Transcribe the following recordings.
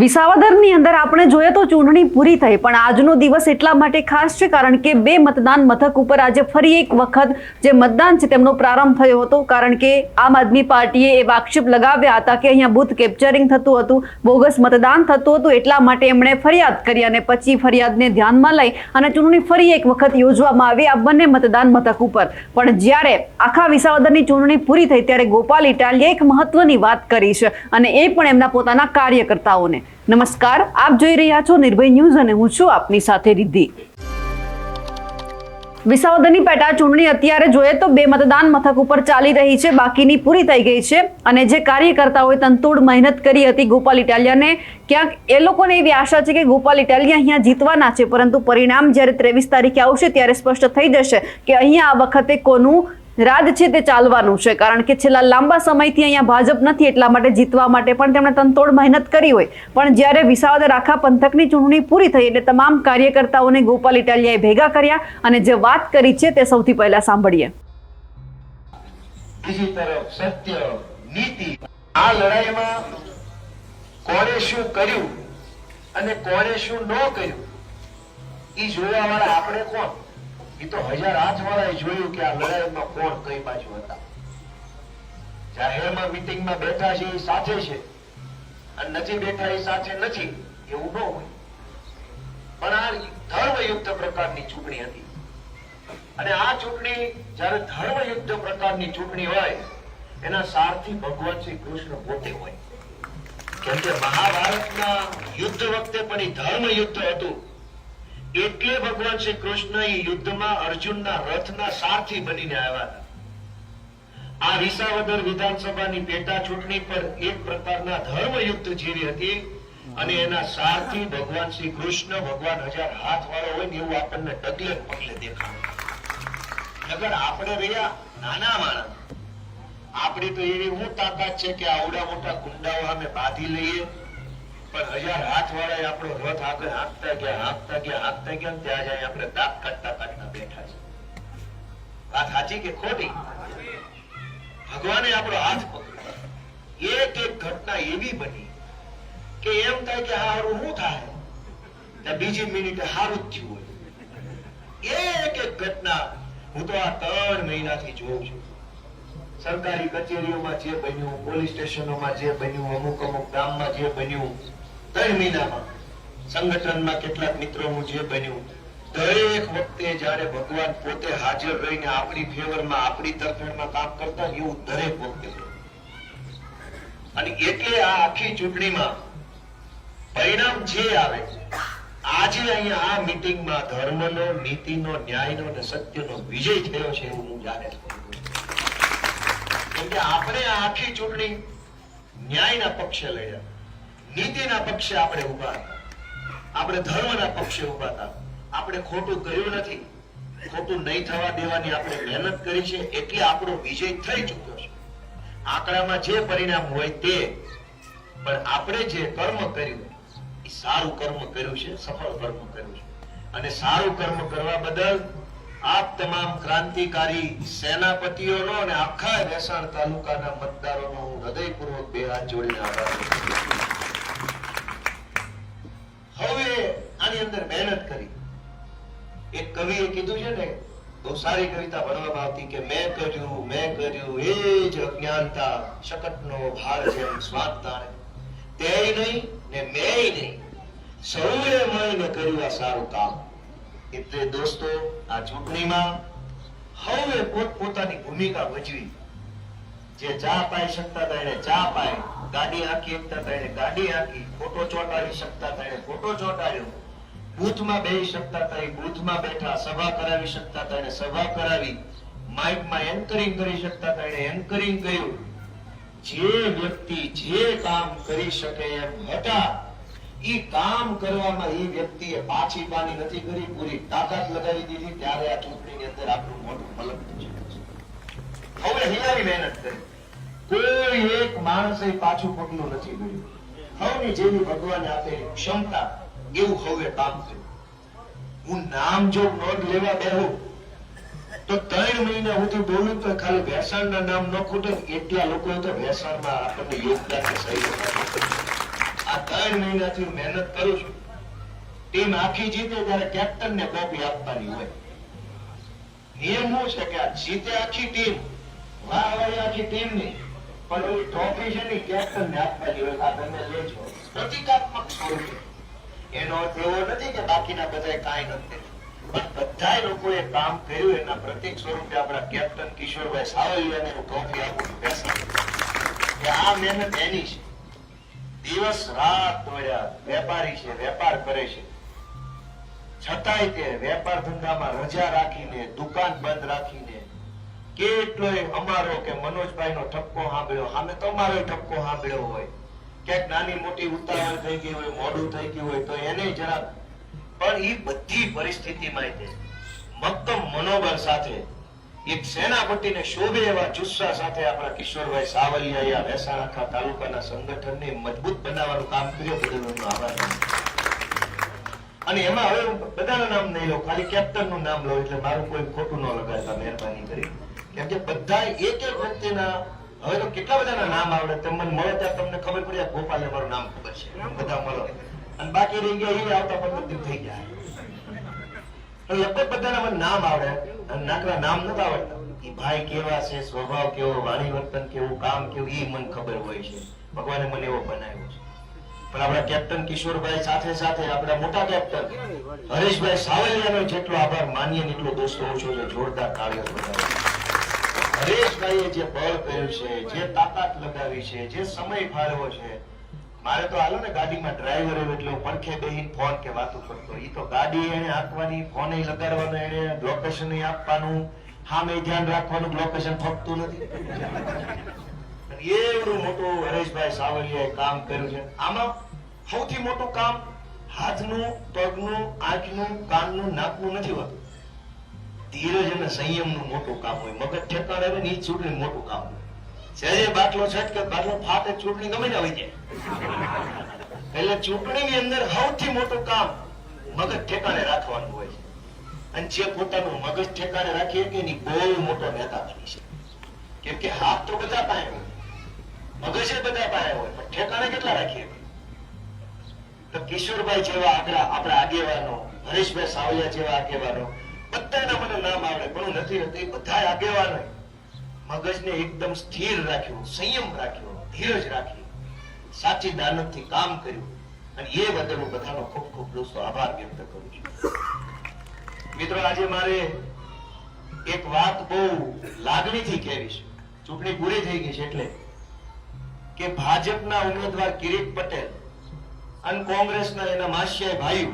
વિસાવદરની અંદર આપણે જોઈએ તો ચૂંટણી પૂરી થઈ, પણ આજનો દિવસ એટલા માટે ખાસ છે કારણ કે બે મતદાન મથક ઉપર આજે ફરી એક વખત જે મતદાન છે તેમનો પ્રારંભ થયો હતો. કારણ કે આમ આદમી પાર્ટીએ એ આક્ષેપ લગાવ્યા હતા કે અહીંયા બૂથ કેપ્ચરિંગ થતું હતું, બોગસ મતદાન થતું હતું, એટલા માટે એમણે ફરિયાદ કરી અને પછી ફરિયાદને ધ્યાનમાં લઈ અને ચૂંટણી ફરી એક વખત યોજવામાં આવી આ બંને મતદાન મથક ઉપર. પણ જ્યારે આખા વિસાવદરની ચૂંટણી પૂરી થઈ ત્યારે ગોપાલ ઇટાલિયાએ એક મહત્વની વાત કરી છે અને એ પણ એમના પોતાના કાર્યકર્તાઓને. નમસ્કાર, આપ જોઈ રહ્યા છો નિર્ભય ન્યૂઝ અને હું છું આપની સાથે રિદ્ધિ. વિસાવદરની પેટા ચૂંટણી અત્યારે જોઈએ તો બે મતદાન મથક ઉપર ચાલી રહી છે, બાકીની પૂરી થઈ ગઈ છે અને જે કાર્યકર્તાઓએ તનતોડ મહેનત કરી હતી ગોપાલ ઇટાલિયાને, ક્યાંક એ લોકોને એવી આશા છે કે ગોપાલ ઇટાલિયા અહીંયા જીતવાના છે, પરંતુ પરિણામ જ્યારે 23 તારીખે આવશે ત્યારે સ્પષ્ટ થઈ જશે કે અહીંયા આ વખતે કોનું રાજ છે તે ચાલવાનું છે. કારણ કે છેલ્લા લાંબા સમયથી અહીંયા ભાજપ નથી, એટલા માટે જીતવા માટે પણ તેમણે તનતોડ મહેનત કરી હોય. પણ જ્યારે વિસાવદર આખા પંથકની ચૂંટણી પૂરી થઈ એટલે તમામ કાર્યકર્તાઓને ગોપાલ ઇટાલિયાએ ભેગા કર્યા અને જે વાત કરી છે તે સૌથી પહેલા સાંભળીએ. બીજી તરફ સત્ય, નીતિ, આ લડાઈમાં કોણે શું કર્યું અને કોણે શું ન કર્યું એ જોવા વાળા આપણે કોણ? એ તો 1008 વાળાએ જોયું કે આ લડાઈમાં કોણ કઈ બાજુ હતા. જાહેરમાં મીટિંગમાં બેઠા છે એ સાથે છે અને નથી બેઠા એ સાથે નથી, એવું ન હોય. પણ આ ધર્મયુક્ત પ્રકારની ચૂંટણી હતી અને આ ચૂંટણી જયારે ધર્મયુક્ત પ્રકારની ચૂંટણી હોય એના સારથી ભગવાન શ્રી કૃષ્ણ પોતે હોય. કેમ કે મહાભારતના યુદ્ધ વખતે પણ એ ધર્મયુદ્ધ હતું, એટલે ભગવાન શ્રી કૃષ્ણ એ યુદ્ધમાં અર્જુનના રથના સારથી બનીને આવ્યા હતા. આ વિસાવદર વિધાનસભાની પેટા ચૂંટણી પર એક પ્રકારના ધર્મયુદ્ધ જેવી હતી અને એના સારથી ભગવાન શ્રી કૃષ્ણ, ભગવાન 1008 વાળો હોય ને એવું આપણને ડગલે પગલે દેખાય. અગર આપણે રહ્યા નાના માણસ, આપણી તો એવી હું તાકાત છે કે આવડા મોટા ગુંડાઓ સામે બાંધી લઈએ, પણ 1008 વાળાએ આપણો રથ આગળ હાંકતા ગયા ત્યાં જાય આપણે દાંત કાઢતા બેઠા છે. વાત સાચી કે ખોટી? ભગવાને આપણો હાથ પકડ્યો. એક એક ઘટના એવી બની કે એમ થાય કે હારું શું થાય, ત્યાં બીજી મિનિટે હારું જ થયું હોય. એક એક ઘટના હું તો આ 3 મહિનાથી જોઉં છું. સરકારી કચેરીઓમાં જે બન્યું, પોલીસ સ્ટેશનોમાં જે બન્યું, અમુક ગામમાં જે બન્યું, 3 મહિનામાં સંગઠનમાં કેટલાક મિત્રોનું જે બન્યું, દરેક વખતે જયારે ભગવાન પોતે હાજર રહીને આપણી ફેવરમાં, આપણી તરફેણમાં કામ કરતા એવું દરેક વખતે. અને એટલે આ આખી ચૂંટણીમાં પરિણામ જે આવે છે, આજે અહીંયા આ મીટિંગમાં ધર્મનો, નીતિનો, ન્યાયનો અને સત્યનો વિજય થયો છે એવું હું જાહેર કરું. કેમ કે આપણે આ આખી ચૂંટણી ન્યાયના પક્ષે લડ્યા, નીતિના પક્ષે આપણે ઉભા હતા, આપણે ધર્મના પક્ષે ઉભા હતા. આપણે ખોટું કર્યું નથી, ખોટું નહીં થવા દેવાની આપણે મહેનત કરી છે, એટલે આપણો વિજય થઈ ચૂક્યો છે. આંકડામાં જે પરિણામ હોય તે, પણ આપણે જે કર્મ કર્યું એ સારું કર્મ કર્યું છે, સફળ કર્મ કર્યું છે. અને સારું કર્મ કરવા બદલ આપ તમામ ક્રાંતિકારી સેનાપતિઓનો અને આખા વેસાણ તાલુકાના મતદારોનો હું હૃદયપૂર્વક 2 હાથ જોડીને આભાર માનું છું. હવે આની અંદર મહેનત કરી. એક કવિએ કીધું છે ને, બહુ સારી કવિતા ભણવામાં આવતી કે મેં કર્યું એ જ અજ્ઞાનતા, શકટનો ભાર જેમ સ્વાદ તાણે, તેય નહીં ને મેય નહીં, સૌએ મળીને કર્યું આ સારું કામ. એટલે દોસ્તો, આ ચૂંટણીમાં હવે પોતપોતાની ભૂમિકા ભજવી. જે ચા પાઈ શકતા હતા એને ચા પાઈ, ગાડી હાંકી શકતા હતા એને ગાડી હાંકી, ફોટો ચોંટાડી શકતા હતા એને ફોટો ચોંટાડ્યો, બૂથમાં બેસી શકતા હતા એ બૂથમાં બેઠા, સભા કરાવી શકતા હતા એને સભા કરાવી, માઇકમાં એન્કરિંગ કરી શકતા હતા એને એન્કરિંગ કર્યું. જે વ્યક્તિ જે કામ કરી શકે એમ હતા, ઈ કામ કરવામાં એ વ્યક્તિએ પાછી પાની નથી કરી, પૂરી તાકાત લગાવી દીધી. ત્યારે આ ચૂંટણીની અંદર આપણું મોટું મલક છે. હવે હિયારી મહેનત કરી, કોઈ એક માણસે પાછું પગલું નથી કર્યું. હવે જેવી ભગવાને આપેલી ક્ષમતા એવું હવે કામ કર્યું. હું નામ જો નોંધ લેવા બેહું તો 3 મહિના હું બોલું તો ખાલી ભેસાણના નામ ન ખૂટે એટલા લોકો તો ભેસાણમાં આપણને યોગદાન સહી. આ 3 મહિનાથી મહેનત કરું છું. ટીમ આખી જીતે ત્યારે કેપ્ટનને કોપી આપવાની હોય. નિયમ શું છે કે આ જીતે આખી ટીમ, વાહ વાહ આખી ટીમ ની, પણ ઓલી ટ્રોફી છે ને કેપ્ટનને આપવાની હોય. આ તમે લેજો પ્રતિકાત્મક સ્વરૂપે. એનો અર્થ એવો નથી કે બાકીના બધાએ કાંઈ નથી, પણ બધા લોકોએ કામ કર્યું એના પ્રતિક સ્વરૂપે આપણા કેપ્ટન કિશોરભાઈ સાવલિયાને ટ્રોફી આપવું બેસા કે આ મહેનત એની છે. દિવસ રાત દોડ્યા, વેપારી છે, વેપાર કરે છે, છતાંય તે વેપાર ધંધામાં રજા રાખીને, દુકાન બંધ રાખીને, કેટલોય અમારો કે મનોજભાઈનો ઠપકો સાંભળ્યો, સામે તો અમારો ઠપકો સાંભળ્યો હોય, ક્યાંક નાની મોટી ઉતાવળ થઈ ગઈ હોય, મોડું થઈ ગયું હોય તો એને જરા, પણ એ બધી પરિસ્થિતિમાં તે મક્કમ મનોબળ સાથે એક સેનાપતિને શોભે એવા જુસ્સા સાથે આપણા કિશોરભાઈ સાવલિયા મહેસાણા તાલુકાના સંગઠનને મજબૂત બનાવવાનું કામ કર્યું. બદલ એમનો આભાર. અને એમાં હવે બધાના નામ નહીં લો, ખાલી કેપ્ટનનું નામ લો એટલે મારું કોઈ ખોટું ન લગાડતા મહેરબાની કરી. કેમ કે બધા એક એક વ્યક્તિના હવે તો કેટલા બધાના નામ આવડે. તમને મળે ત્યાં તમને ખબર પડી ગોપાલે મારું નામ ખબર છે, બધા મળો, અને બાકી રહી ગયા એ આવતા 15 દિન થઈ ગયા. લગભગ બધાના મને નામ આવડે, અને નાકના નામ નથી આવડતા. એ ભાઈ કેવા છે, સ્વભાવ કેવો, વાણી વર્તન કેવું, કામ કેવું, એ મને ખબર હોય છે. ભગવાને મને એવો બનાવ્યો છે. પણ આપણા કેપ્ટન કિશોરભાઈ સાથે સાથે આપણા મોટા કેપ્ટન હરેશભાઈ સાવલિયાનો જેટલો આભાર માનીએ ને એટલો દોસ્તો ઓછો છે. જોરદાર તાળીઓ બજાવો. હરેશભાઈએ જે બળ કર્યું છે, જે તાકાત લગાવી છે, જે સમય ફાળવ્યો છે. મારે તો હાલો ને ગાડીમાં ડ્રાઈવર એટલે પડખે બેહીને ફોન કે વાતો કરતો. ઈ તો ગાડી એને હાંકવાની, ફોન લગાડવાનો, એને લોકેશન આપવાનું, સામે ધ્યાન રાખવાનું, લોકેશન ફકતું નથી. એવડું મોટું હરેશભાઈ સાવલિયાએ કામ કર્યું છે. આમાં સૌથી મોટું કામ હાથનું, પગનું, આંખનું, કાનનું, નાકનું નથી હોતું. ધીરજ અને સંયમનું મોટું કામ હોય. મગજ ઠેકાણે આવે ને ઈ ચૂંટણી મોટું કામ હોય. સહેજે બાટલો છટકે, બાટલો ફાટે, ચૂંટણી ગમે ને આવી જાય. એટલે ચૂંટણીની અંદર સૌથી મોટું કામ મગજ ઠેકાણે રાખવાનું હોય છે. અને જે પોતાનું મગજ ઠેકાણે રાખીએ કે એની બહુ મોટો નેતા બની છે. કેમ કે હાથ તો બધા પાસે હોય, મગજ બધા પાસે હોય, પણ ઠેકાણે કેટલા રાખીએ? તો કિશોરભાઈ જેવા આપણા આગેવાનો, હરેશભાઈ સાવલિયા જેવા આગેવાનો, બધાના મને નામ આવડે પણ હું નથી રહેતો. એ બધા આગેવાનો મગજને એકદમ સ્થિર રાખ્યું, સંયમ રાખ્યો, ધીરજ રાખી, સાચી દાનતથી કામ કર્યું. અને એ બદલ હું બધાનો ખૂબ ખૂબ દોસ્તો આભાર વ્યક્ત કરું છું. મિત્રો, આજે મારે એક વાત બહુ લાગણીથી કહેવી છે. ચૂંટણી પૂરી થઈ ગઈ છે એટલે કે ભાજપના ઉમેદવાર કિરીટ પટેલ અને કોંગ્રેસના એના માસિયા ભાઈઓ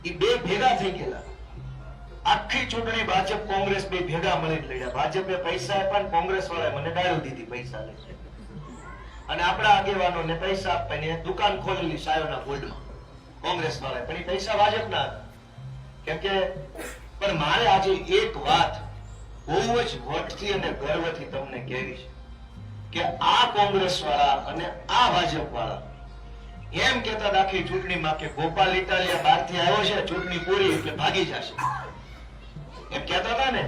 એ બે ભેગા થઈ ગયેલા. આખી ચૂંટણી ભાજપ કોંગ્રેસ બે ભેગા મળીને લડ્યા. ભાજપે પૈસા આપ્યા ને કોંગ્રેસ વાળાએ મને ગાળો દીધી પૈસા લઈ. અને આપણા આગેવાનોને પૈસા આપવાની દુકાન ખોલેલી સાયોના ગોલ્ડમાં કોંગ્રેસ વાળાએ, પણ એ પૈસા ભાજપના હતા. કેમ કે પણ મારે આજે એક વાત બહુ જ વટથી અને ગર્વથી તમને કહેવી છે કે આ કોંગ્રેસ વાળા અને આ ભાજપ વાળા એમ કહેતા આખી ચૂંટણીમાં કે ગોપાલ ઇટાલિયા બહારથી આવ્યો છે, ચૂંટણી પૂરી એટલે ભાગી જશે, એમ કહેતા હતા ને.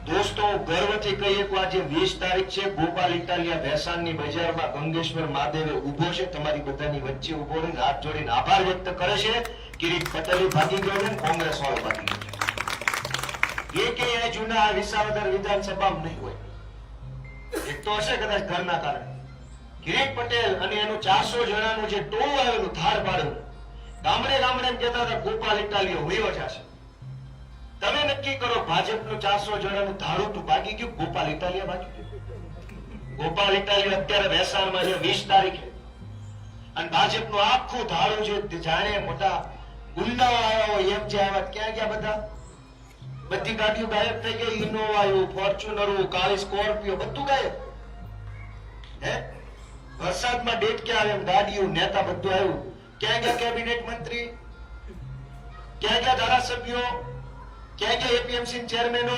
દોસ્તો, ગર્વથી કહીએ કે આજે 20 તારીખ છે, ગોપાલ ઇટાલિયા ભેસાણની બજારમાં ગંગેશ્વર મહાદેવે ઉભો છે, તમારી બધાની વચ્ચે ઉભો રહીને હાથ જોડીને આભાર વ્યક્ત કરે છે. કિરીટ પટેલ ભાગી ગયો ને કોંગ્રેસ વાળો ભાગી ગયો. એ કે જૂના વિસાવદર વિધાનસભામાં નહીં હોય. એક તો હશે કદાચ ઘરના કારણે. કિરીટ પટેલ અને એનું 400 જણાનું જે ટોળું આવેલું ધાર પાડેલું, ગામડે ગામડે એમ કહેતા હતા ગોપાલ ઇટાલિયો વયો જશે. તમે નક્કી કરો, ભાજપનું 400 જણાનું ધારું તું ભાગી ગયું, ગોપાલ ઇટાલિયા ભાગી ગયું. ગોપાલ ઇટાલિયા અત્યારે ભેસાણમાં છે 20 તારીખે, અને ભાજપનું આખું ધારું છે જાણે મોટા ગુંડાઓ આવ્યા હોય એમ જે આવ્યા. ક્યાં ગયા બધા? બધી ગાડીઓ ગાયબ થઈ ગઈ. ઇનોવા, ફોર્ચ્યુનર, કાળી સ્કોર્પિયો બધું ગાયબ. હે, વરસાદમાં ડેટ ક્યાં આવે? ગાડીઓ, નેતા બધું આવ્યું. ક્યાં ગયા કેબિનેટ મંત્રી? ક્યાં ગયા ધારાસભ્યો? ક્યાં ગયા એપીએમસી ચેરમેનો?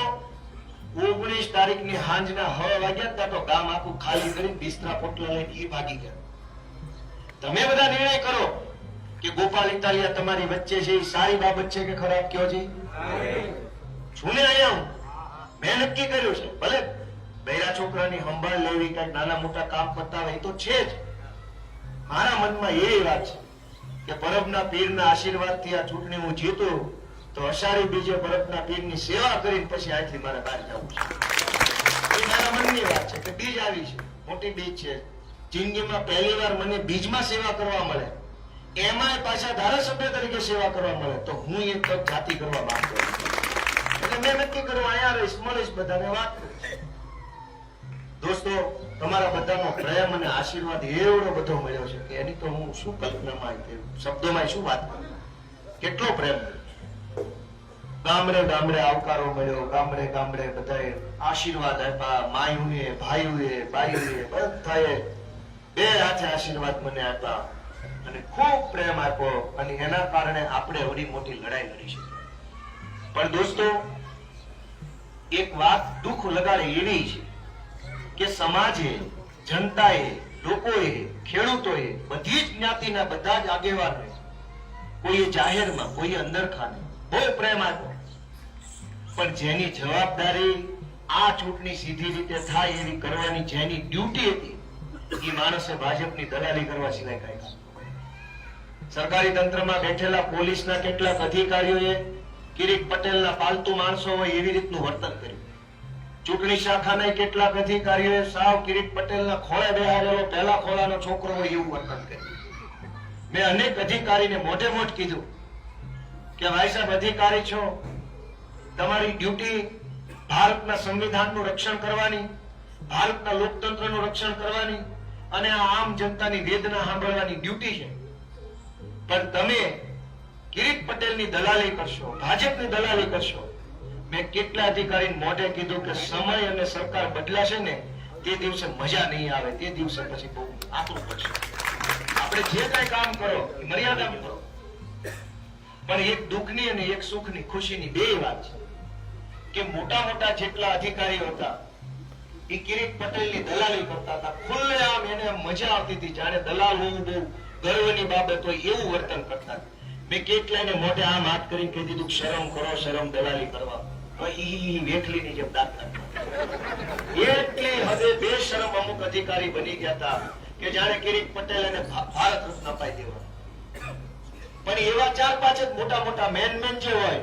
19 તારીખની સાંજના 6 વાગ્યા ત્યાં તો ગામ આખું ખાલી કરીને બિસ્તરા પોટલા લઈને ઈ ભાગી ગયા. તમે બધા નિર્ણય કરો કે ગોપાલ ઇટાલિયા તમારી વચ્ચે છે, એ સારી બાબત છે કે ખરાબ? કયો છે? છુને અહીંયા હું મેં નક્કી કર્યું છે. ભલે બૈરા છોકરાની સંભાળ લેવી, કઈક નાના મોટા કામ પતાવે, એ તો છે જ, મારા મનમાં એ વાત છે કે પરબના પીરના આશીર્વાદથી આ ચૂંટણી હું જીતું તો અષાઢી બીજે પરબના પીરની સેવા કરીને પછી અહીંથી મારે બહાર જવું છે. એ મારા મનની વાત છે કે બીજ આવી છે, મોટી બીજ છે. જિંદગીમાં પહેલી વાર મને બીજમાં સેવા કરવા મળે, એમાંય પાછા ધારાસભ્ય તરીકે સેવા કરવા મળે, તો હું એક તક જાતિ કરવા માંગતો નથી. એટલે મેં નક્કી કર્યું અહીંયા રહીશ, મળીશ, બધાને વાત કરીશ. દોસ્તો, તમારા બધાનો પ્રેમ અને આશીર્વાદ એવડો બધો મળ્યો છે કે એની તો હું શું કલ્પનામાં શબ્દોમાં શું વાત કરું. કેટલો પ્રેમ, ગામડે ગામડે આવકારો મળ્યો, ગામડે ગામડે બધાએ આશીર્વાદ આપ્યા, માયુએ, ભાઈઓએ, બાઈઓએ, બધાએ બે હાથે આશીર્વાદ મને આપ્યા અને ખૂબ પ્રેમ આપ્યો, અને એના કારણે આપણે એવડી મોટી લડાઈ લડી છે. પણ દોસ્તો, એક વાત દુઃખ લગાડે એવી છે કે સમાજે, જનતાએ, લોકોએ, ખેડૂતોએ, બધી જ જ્ઞાતિના બધા જ આગેવાનોએ કોઈએ જાહેરમાં, કોઈએ અંદરખાને બહુ પ્રેમ આપ્યો, પણ જેની જવાબદારી આ ચૂંટણી સીધી રીતે થાય એવી કરવાની જેની ડ્યુટી હતી, એ માણસે ભાજપની દલાલી કરવા સિવાય કઈ કામ. સરકારી તંત્રમાં બેઠેલા પોલીસના કેટલાક અધિકારીઓએ કિરીટ પટેલના પાલતુ માણસો હોય એવી રીતનું વર્તન કર્યું. ચૂંટણી શાખાના કેટલાક અધિકારીઓએ સાવ કિરીટ પટેલના ખોળે બેહારેલો પહેલા ખોળાનો છોકરો હોય એવું વર્તન કર્યું. મેં અનેક અધિકારીને મોઢે મોઢ કીધું કે ભાઈ સાહેબ, અધિકારી છો, તમારી ડ્યુટી ભારતના સંવિધાનનું રક્ષણ કરવાની, ભારતના લોકતંત્રનું રક્ષણ કરવાની અને આમ જનતાની વેદના સાંભળવાની ડ્યુટી છે. પણ તમે કિરીટ પટેલની દલાલી કરશો, ભાજપની દલાલી કરશો. મેં કેટલા અધિકારીને મોઢે કીધું કે સમય અને સરકાર બદલાશે ને તે દિવસે મજા નહીં આવે, તે દિવસે પછી બહુ આકરું પડશે. આપણે જે કઈ કામ કરો એ મર્યાદામાં કરો. પણ એક દુઃખની અને એક સુખની, ખુશીની બે વાત છે કે મોટા મોટા જેટલા અધિકારીઓ હતા એ કિરીટ પટેલની દલાલી કરતા હતા. ખુલ્લેઆમ એને મજા આવતી હતી, જાણે દલાલ હોવું બહુ ગર્વની બાબત હોય એવું વર્તન કરતા. મેં કેટલાયને મોઢે આમ હાથ કરીને કહી દીધું શરમ કરો, શરમ દલાલી કરવા. વેઠલીની જેમ દાખલા એટલી હદે બેશરમ અમુક અધિકારી બની ગયા હતા કે જાણે કિરીટ પટેલ એને ભારત રત્ન અપાઈ દેવા. પણ એવા 4-5 જ મોટા મોટા મેન જે હોય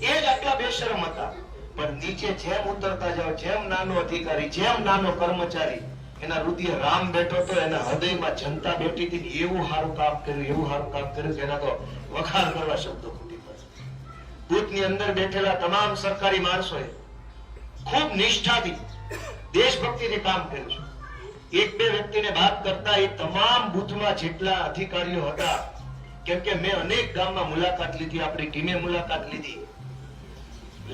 એ જ આટલા બેશરમ હતા. પણ નીચે જેમ ઉતરતા જાઓ, જેમ નાનો અધિકારી, જેમ નાનો કર્મચારી, એના હૃદય રામ બેઠો તો એના હૃદયમાં જનતા બેઠી હતી. એવું સારું કામ કર્યું, એવું સારું કામ કર્યું કે એના તો વખાણ કરવા શબ્દો ખૂટી પડે. બૂથની અંદર બેઠેલા તમામ સરકારી માણસોએ ખૂબ નિષ્ઠાથી, દેશભક્તિથી કામ કર્યું છે. એક બે વ્યક્તિને વાત કરતા એ તમામ બૂથમાં જેટલા અધિકારીઓ હતા, કેમ કે મેં અનેક ગામમાં મુલાકાત લીધી, આપણી ટીમે મુલાકાત લીધી,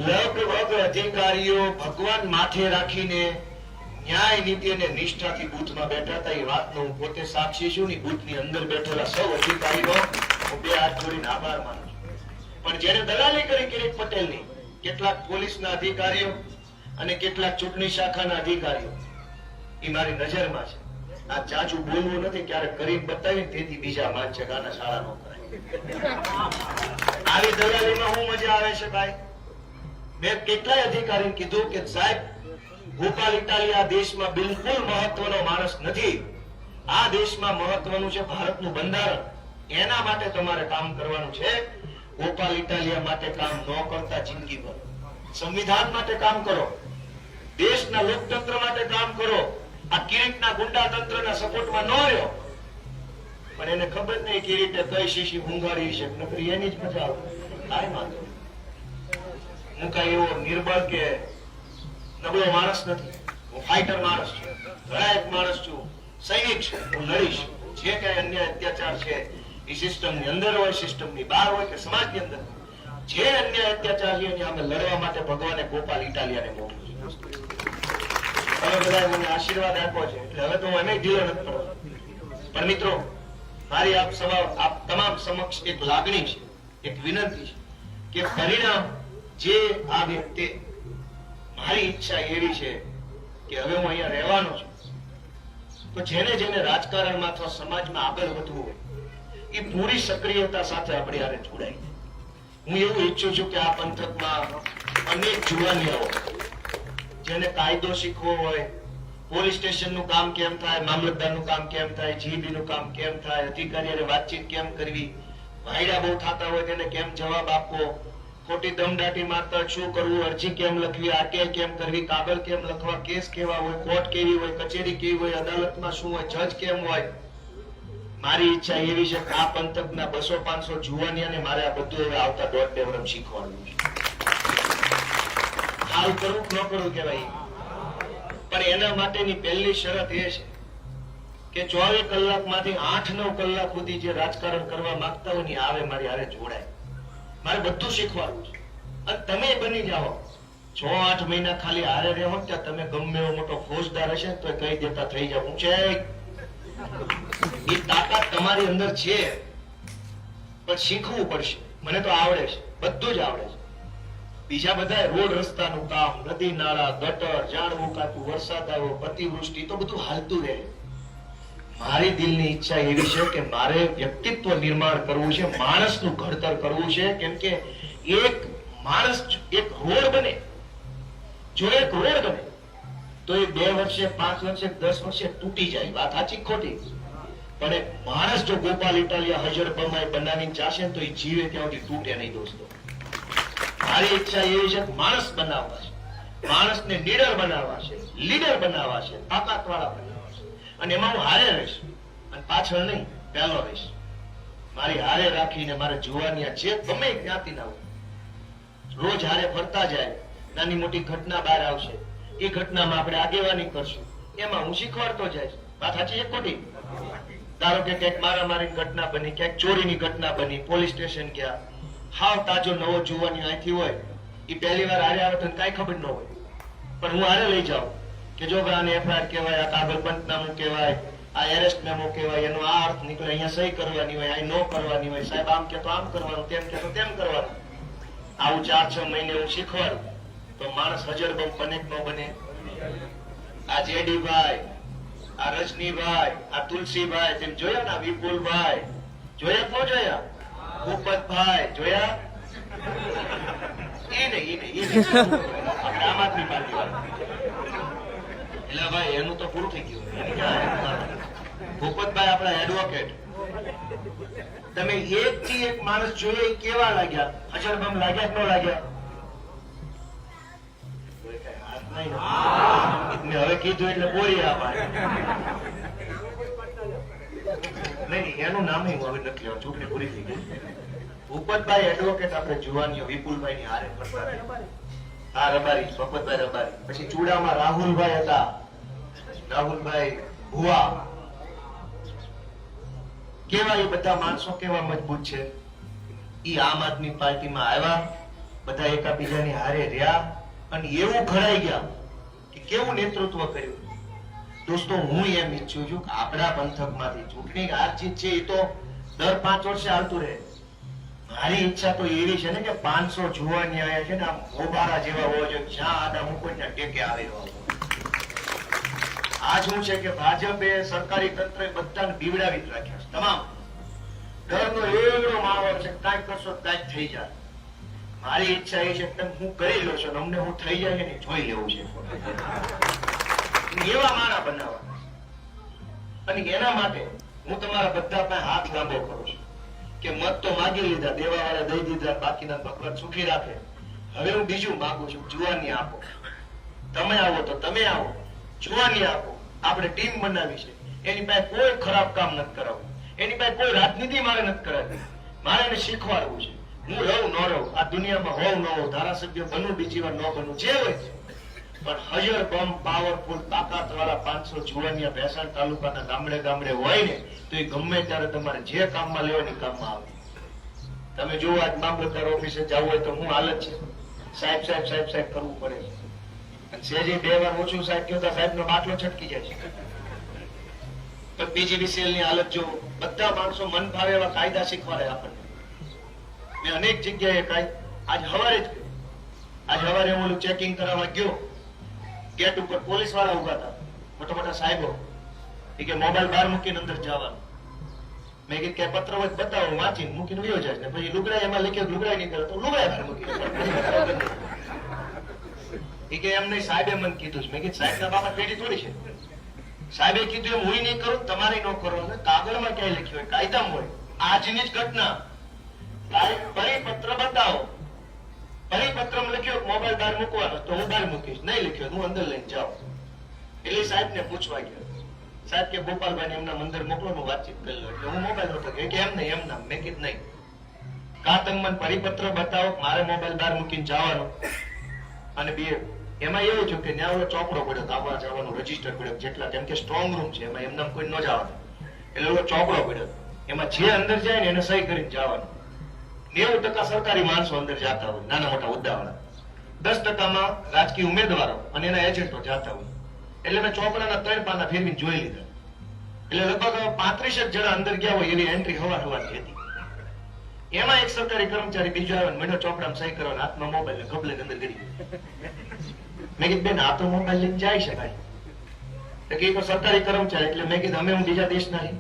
લગભગ અધિકારીઓ ભગવાન માથે રાખીને ન્યાય નીતિ અને નિષ્ઠાથી બૂથમાં બેઠા હતા. એ વાતનો હું પોતે સાક્ષી છું. ની બૂથની અંદર બેઠેલા સૌ અધિકારીઓ હું બે હાથ જોડીને આભાર માનું છું. પણ જેને દલાલી કરી કિરીટ પટેલની, કેટલાક પોલીસના અધિકારીઓ અને કેટલાક ચૂંટણી શાખાના અધિકારીઓ, એ મારી નજરમાં છે. આ જાજુ બોલવું નથી, ક્યારેક કરી બતાવી તેથી બીજા માન છે ગાના શાળા નો કરાય. આવી દલાલીમાં હું મજા આવે છે ભાઈ. મેં કેટલાય અધિકારીને કીધું કે સાહેબ, ગોપાલ ઇટાલિયા દેશમાં બિલકુલ મહત્વનો માણસ નથી. આ દેશમાં મહત્વનું છે ભારતનું બંધારણ. એના માટે તમારે કામ કરવાનું છે. ગોપાલ ઇટાલિયા માટે કામ ન કરતા જિંદગીભર સંવિધાન માટે કામ કરો, દેશના લોકતંત્ર માટે કામ કરો. આ કિરીટના ગુંડા તંત્રના સપોર્ટમાં ન રહ્યો. પણ એને ખબર નહીં કિરીટે કઈ શીશી ભૂંગાડી છે, નકરી એની જ મજા આવે. કાંઈ વાંધો નહીં. હું કઈ એવો નિર્બળ કે નબળો માણસ નથી. હું ફાઈટર માણસ છું, લડાયક માણસ છું, સૈનિક છું. હું લડીશ. જે કઈ અન્યાય અત્યાચાર છે એ સિસ્ટમની અંદર હોય, સિસ્ટમની બહાર હોય કે સમાજની અંદર, જે અન્યાય અત્યાચાર છે એની અમે લડવા માટે ભગવાને ગોપાલ ઇટાલિયાને મોકલ્યું છે. તમે બધા મને આશીર્વાદ આપ્યો છે એટલે હવે તો હું એમ ઢીલો નથી પડતો. પણ મિત્રો, મારી આપ તમામ સમક્ષ એક લાગણી છે, એક વિનંતી છે કે પરિણામ જે આ વ્યક્તિ, મારી ઈચ્છા એવી છે કે હવે હું અહીંયા રહેવાનો છું, તો જેને જેને રાજકારણમાં અથવા સમાજમાં આગળ વધવું હોય એ પૂરી સક્રિયતા સાથે આપણે યારે જોડાય. હું એવું ઈચ્છું છું કે આ પંથકમાં અનેક જુવાનિયાઓ જેને કાયદો શીખવો હોય, પોલીસ સ્ટેશનનું કામ કેમ થાય, મામલતદારનું કામ કેમ થાય, જીબીનું કામ કેમ થાય, અધિકારીઓને વાતચીત કેમ કરવી, વાયડા બહુ થતા હોય તેને કેમ જવાબ આપવો, ખોટી દમદાટી મારતા શું કરવું, અરજી કેમ લખવી, આરટીઆઈ કેમ કરવી, કાગળ કેમ લખવા, કેસ કેવા હોય, કોર્ટ કેવી હોય, કચેરી કેવી હોય, અદાલતમાં શું હોય, જજ કેમ હોય. મારી ઈચ્છા એવી છે કે આ પંથકના 200-500 જુવાનિયાને મારે આ બધું હવે આવતા 1.5 વર્ષ શીખવાડવું છે. હાલ કરવું કે ન કરવું કહેવાય, પણ એના માટેની પહેલી શરત એ છે કે 24 કલાકમાંથી 8-9 કલાક સુધી જે રાજકારણ કરવા માંગતા હોય ને આવે મારી હારે જોડાય. મારે બધું શીખવાડવું છે અને તમે બની જાઓ 6-8 મહિના ખાલી હારે રહો ત્યાં તમે ગમે એવો મોટો ફોજદાર હશે તો કહી દેતા થઈ જાવ. હું છે એ તાકાત તમારી અંદર છે, પણ શીખવું પડશે. મને તો આવડે છે, બધું જ આવડે છે. બીજા બધા રોડ રસ્તાનું કામ, નદી નાળા, ગટર, ઝાડવું કાપવું, વરસાદ આવ્યો, અતિવૃષ્ટિ, તો બધું હાલતું રહે. મારી દિલની ઈચ્છા એવી છે કે મારે વ્યક્તિત્વ નિર્માણ કરવું છે, માણસનું ઘડતર કરવું છે. કેમ કે એક માણસ એક રોડ બને, જો એક રોડ બને તો એ 2 વર્ષે, 5 વર્ષે, 10 વર્ષે તૂટી જાય. વાત સાચી ખોટી? પણ એક માણસ જો ગોપાલ ઇટાલિયા હજર બમાઈ બનાવીને ચાશે તો એ જીવે ત્યાં સુધી તૂટે નહીં. દોસ્તો, મારી ઈચ્છા એવી છે કે માણસ બનાવવા છે, માણસને લીડર બનાવવા છે, લીડર બનાવવા છે, તાકાત વાળા બનાવવા છે. અને એમાં હું હારે રહીશ અને પાછળ નહીં, પહેલો રહીશ. મારી હારે રાખીને મારે જોવાનિયા જે ગમે જ્ઞાતિ ના હોય રોજ હારે ફરતા જાય. નાની મોટી ઘટના બહાર આવશે, એ ઘટનામાં આપણે આગેવાની કરશું, એમાં હું શીખવાડતો જઈશ. વાત સાચી છે ખોટી? ધારો કે ક્યાંક મારામારીની ઘટના બની, ક્યાંક ચોરીની ઘટના બની, પોલીસ સ્ટેશન ગયા, હાવ તાજો નવો જુવાની અહીંથી હોય, એ પહેલી વાર હારે આવે તો કાંઈ ખબર ન હોય, પણ હું હારે લઈ જાઉં કે જો આને એફઆઈઆર કહેવાય, આ કાગળ પંચનામું કહેવાય, આ એરેસ્ટ મેમો કહેવાય, એનો આ અર્થ નીકળે, અહીંયા સહી કરવાની હોય, અહીં ન કરવાની હોય, સાહેબ આમ કે તો આમ કરવાનું, તેમ કે તો તેમ કરવાનું. આવું 4-6 મહિને હું શીખવાડું તો માણસ હજર બમ બને કે ન બને. આ જેડીભાઈ, આ રજનીભાઈ, આ તુલસીભાઈ, તેમ જોયા ને, વિપુલભાઈ જોયા કે ન જોયા, ભૂપતભાઈ જોયા? આપણે આમ આદમી પાર્ટી વાળા એટલે ભાઈ એનું તો પૂરું થઈ ગયું. ભૂપતભાઈ આપણા એડવોકેટ, તમે એક થી એક માણસ જોઈએ કેવા લાગ્યા, હજરબમ લાગ્યા કે ન લાગ્યા? હવે કીધું એટલે બોલી આભાર. નહીં, એનું નામ હું હવે નથી લેવા, ચૂંટણી પૂરી થઈ ગઈ. ભૂપતભાઈ એડવોકેટ આપણે જુવાનીઓ વિપુલભાઈ ની હારે ફરતા. હા, રબારી, ભૂપતભાઈ રબારી. પછી ચૂડામાં રાહુલભાઈ હતા, રાહુલભાઈ ભુવા. કેવા એ બધા માણસો કેવા મજબૂત છે. ઈ આમ આદમી પાર્ટીમાં આવ્યા, બધા એકાબીજાની હારે રહ્યા અને એવું ઘડાઈ ગયા કે કેવું નેતૃત્વ કર્યું. દોસ્તો, હું એમ ઈચ્છું છું કે આપણા પંથકમાંથી ચૂંટણી હાર જીત છે એ તો દર 5 વર્ષે હાલતું રહે. મારી ઈચ્છા તો એવી છે ને કે 500 જુવાની આયા છે ને, આમ મોબારા જેવા હોવા જોઈએ, જ્યાં આડા મૂકો ત્યાં ટેકે આવે. આજ શું છે કે ભાજપે સરકારી તંત્રે બધાને બીવડાવી જ રાખ્યા છે. તમામ ડરનો એવડો માહોલ છે, કાંઈક કરશો કાંઈક થઈ જાય. મારી ઈચ્છા એ છે કે હું કરી લઉં છું, અમને હું થઈ જાય ને જોઈ લેવું છે. એવા માણા બનાવવાના અને એના માટે હું તમારા બધા પાસે હાથ લાંબો કરું છું કે મત તો માગી લીધા, દેવા વાળા દઈ દીધા, બાકીના ભગવાન સુખી રાખે. હવે હું બીજું માંગુ છું, જુવાની આપો. તમે આવો તો તમે આવો, જુવાની આપો. આપણે ટીમ બનાવી છે, એની પાસે કોઈ ખરાબ કામ નથી કરાવવું, એની પાસે કોઈ રાજનીતિ મારે નથી કરાવી. મારે એને શીખવાડવું છે. હું રહું ન રહું, આ દુનિયામાં હોઉં ન હોઉં, ધારાસભ્ય બનવું, બીજી વાર ન બનવું, જે હોય પણ હજર બમ પાવરફુલ તાકાત વાળા 500 જુવાનિયા ભેસાણ તાલુકાના ગામડે ગામડે હોય ને તો એ ગમે ત્યારે તમારે જે કામમાં લેવાની કામમાં આવે. તમે જુઓ, આજ મામલતદાર ઓફિસે જવું હોય તો હું હાલત છે, સાહેબ સાહેબ સાહેબ સાહેબ કરવું પડે છે. અને સેજી 2 વાર ઓછું સાહેબ કહેતા સાહેબનો બાટલો છટકી જાય છે. તો PGBCL ની હાલત જો, બધા માણસો મન ભાવે એવા કાયદા શીખવાડે આપણને. મેં અનેક જગ્યાએ આજ સવારે હું ચેકિંગ કરાવવા ગયો, ગેટ ઉપર પોલીસ વાળા ઉભા હતા, મોટા મોટા સાહેબો. એ કે મોબાઈલ બહાર મૂકીને અંદર જવાનું. મેં કીધું કે પત્ર હોય બતાવો, વાંચીને મૂકીને વયો જાય. પછી લુગડા એમાં લખ્યો, લુગડા નહીં કરે તો લુગડા બહાર મૂકી. એ કે એમ નહીં, સાહેબે મને કીધું છે. મેં કીધું સાહેબ ના બાપા પેઢી થોડી છે, સાહેબે કીધું એમ હું નહીં કરું, તમારે ન કરો. અને કાગળમાં ક્યાંય લખ્યું હોય, કાયદામાં હોય. આજની જ ઘટના, પરિપત્ર બતાવો. પરિપત્રમાં લખ્યો મોબાઈલ બહાર મૂકવાનો, તો હું બહાર મૂકીશ. નહીં લખ્યો હું અંદર લઈને જાઉં. એટલે સાહેબને પૂછવા ગયો. સાહેબ કે ગોપાલભાઈ એમના મંદિર મોકલો, હું વાતચીત કરી લઉં. એટલે હું મોબાઈલ નતો કે એમ નહીં, એમ નામ. મેં કીધું નહીં, કા તમે મને પરિપત્ર બતાવો, મારે મોબાઈલ બહાર મૂકીને જવાનો. અને બે એમાં એવું છે કે ત્યાં ચોપડો પડ્યો, આવવા જવાનું રજીસ્ટર પડ્યો, જેટલા કેમ કે સ્ટ્રોંગ રૂમ છે, એમાં એમના કોઈ ન જવાનું. એટલે ઓલો ચોપડો પડ્યો, એમાં જે અંદર જાય ને એને સહી કરીને જવાનું. 90% સરકારી માણસો અંદર જતા હોય, નાના મોટા હોદ્દાવાળા. 10%માં રાજકીય ઉમેદવારો અને એના એજન્ટો જતા હોય. એટલે મેં ચોપડાના 3 પાના ફેરવીને જોઈ લીધા. એટલે લગભગ 35 જણા અંદર ગયા હોય એવી એન્ટ્રી હવારવાની હતી. એમાં એક સરકારી કર્મચારી બીજો આવ્યો, મને ચોપડામાં સહી કરવાનો, હાથમાં મોબાઈલ ગબલે અંદર કરી. મેં કીધું બેન આ તો મોબાઈલ લઈને જાય છે ભાઈ. તો કે તો સરકારી કર્મચારી. એટલે મેં કીધું અમે હું બીજા દેશના છીએ,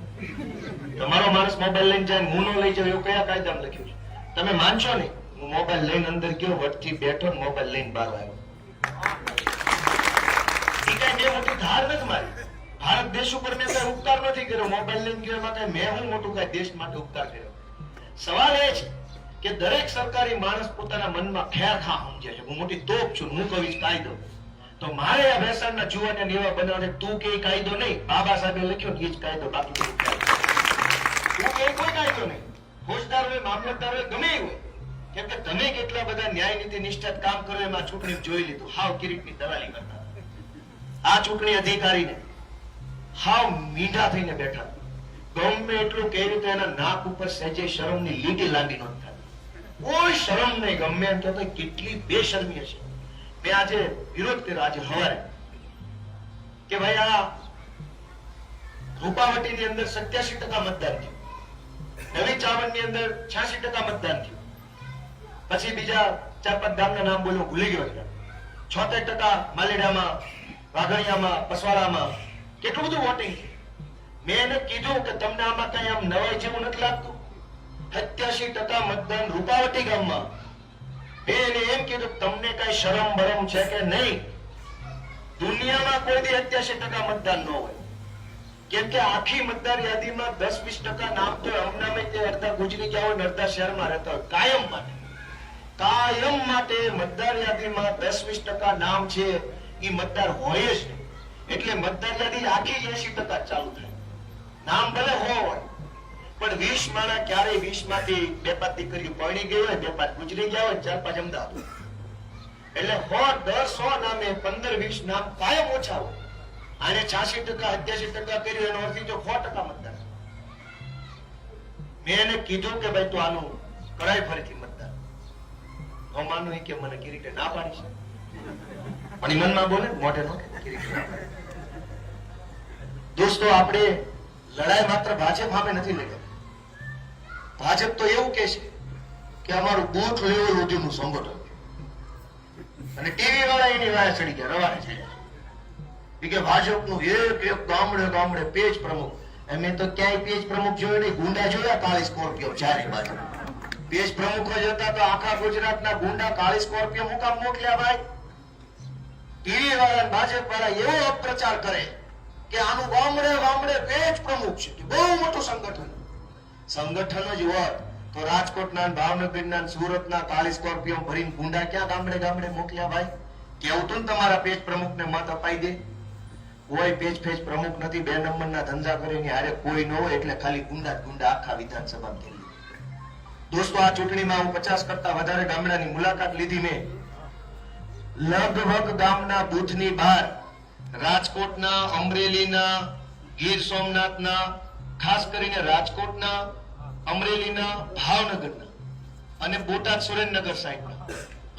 તમારો માણસ મોબાઈલ લઈને જાય હું ન લઈ જાઉં એવું કયા કાયદામાં લખ્યું છે? તમે માનશો નહીં, હું મોબાઈલ લઈને અંદર ગયો, વટથી બેઠો, મોબાઈલ લઈને બહાર આવ્યો. એ કઈ બે મોટી ધાર નથી મારી. ભારત દેશ ઉપર મેં કઈ ઉપકાર નથી કર્યો. મોબાઈલ લઈને ગયો એમાં કઈ મેં હું મોટું કઈ દેશ માટે ઉપકાર કર્યો? સવાલ એ છે કે દરેક સરકારી માણસ પોતાના મનમાં ખેરખા સમજે છે, હું મોટી તોપ છું, હું કહીશ કાયદો. તો મારે આ ભેસાણના જુવાને એવા બનાવે, તું કે કાયદો નહીં, બાબા સાહેબે લખ્યો ને એ જ કાયદો, બાકી બધું કાયદો. તું કે કોઈ કાયદો નહીં. ફોજદાર હોય, મામલતદાર હોય, ગમે હોય. કેમ કે તમે કેટલા બધા ન્યાય નીતિ નિષ્ઠાત કામ કરો એમાં ચૂંટણી જોઈ લીધું. હાવ કિરીટની દલાલી કરતા આ ચૂંટણી અધિકારીને હાવ મીંઢા થઈને બેઠા. ગમે એટલું કર્યું તો એના નાક ઉપર સહેજે શરમની લીટી લાંબી ન થાય. કોઈ શરમ નહીં. ગમે એમ કહેતો કેટલી બેશરમી હશે. મેં આજે વિરોધ કર્યો આજે સવારે કે ભાઈ આ રૂપાવટીની અંદર 87% મતદાન થયું, નવી ચાવણની અંદર 86% મતદાન થયું. પછી બીજા 4-5 ગામના નામ બોલ્યો, ભૂલી ગયો. 76% માલેડામાં, વાઘણિયામાં, પસવાડામાં કેટલું બધું વોટિંગ થયું. મેં એને કીધું કે તમને આમાં કઈ આમ નવાઈ જેવું નથી લાગતું? 87% મતદાન રૂપાવટી ગામમાં. એને એમ કીધું તમને કઈ શરમ બરમ છે કે નહીં? દુનિયામાં કોઈ દી 87% મતદાન ન હોય. કેમ કે આખી મતદાર યાદીમાં 10-20% નામ તો હમણાં તે અડધા ગુજરી ગયા હોય, અડધા શહેરમાં રહેતા હોય. કાયમ માટે મતદાર યાદીમાં 10-20% નામ છે એ મતદાર હોય જ નહીં. એટલે મતદાર યાદી આખી 80% ચાલુ થાય. નામ ભલે હોય પણ 20 માણા ક્યારેય 20 માંથી 2-5 દીકરીઓ પરણી ગઈ હોય, 2-5 ગુજરી ગયા હોય, 4-5 અમદાવાદ. એટલે 100 નામે 15-20 નામ કાયમ ઓછા હોય. આને 86% 87% કર્યું એનો અર્થ જો 100% મતદાર. મેં એને કીધું કે ભાઈ તું આનું કરાય ફરીથી મતદાર. હું માનું કે મને કિરીટે ના પાડી છે, પણ મનમાં બોલે મોઢે નો દોસ્તો આપણે લડાઈ માત્ર ભાજપ સામે નથી લડી. ભાજપ તો એવું કે છે કે અમારું બૂથ લેવલ સુધીનું સંગઠન, અને ટીવી વાળા એની વાય ચડી ગયા, રવાને ચડ્યા કે ભાજપનું એક ગામડે પેજ પ્રમુખ. અમે તો ક્યાંય પેજ પ્રમુખ જોયો નહીં, ગુંડા જોયા કાળી સ્કોર્પિયો ચારે બાજુ. પેજ પ્રમુખ જ હતા તો આખા ગુજરાતના ગુંડા કાળી સ્કોર્પિયો મુકામ મોકલ્યા ભાઈ. ટીવી વાળા ભાજપ વાળા એવો અપપ્રચાર કરે કે આનું ગામડે પેજ પ્રમુખ છે. બહુ મોટું સંગઠન જ હોત તો રાજકોટના, ભાવનગરના, સુરતના કાળી સ્કોર્પિયો ભરીને ગુંડા ક્યાં ગામડે મોકલ્યા ભાઈ? કેવું તું તમારા પેજ પ્રમુખને મત અપાઈ દે. કોઈ પેજ પ્રમુખ નથી, 2 નંબરના ધંધા કરે ની હારે કોઈ ન હોય, એટલે ખાલી ગુંડા આખા વિધાનસભા કરી. દોસ્તો આ ચૂંટણીમાં હું 50 કરતા વધારે ગામડાની મુલાકાત લીધી. મેં લગભગ ગામના બૂથની બહાર રાજકોટના, અમરેલીના, ગીર સોમનાથના, ખાસ કરીને રાજકોટના, અમરેલીના, ભાવનગરના અને બોટાદ સુરેન્દ્રનગર સાઈડના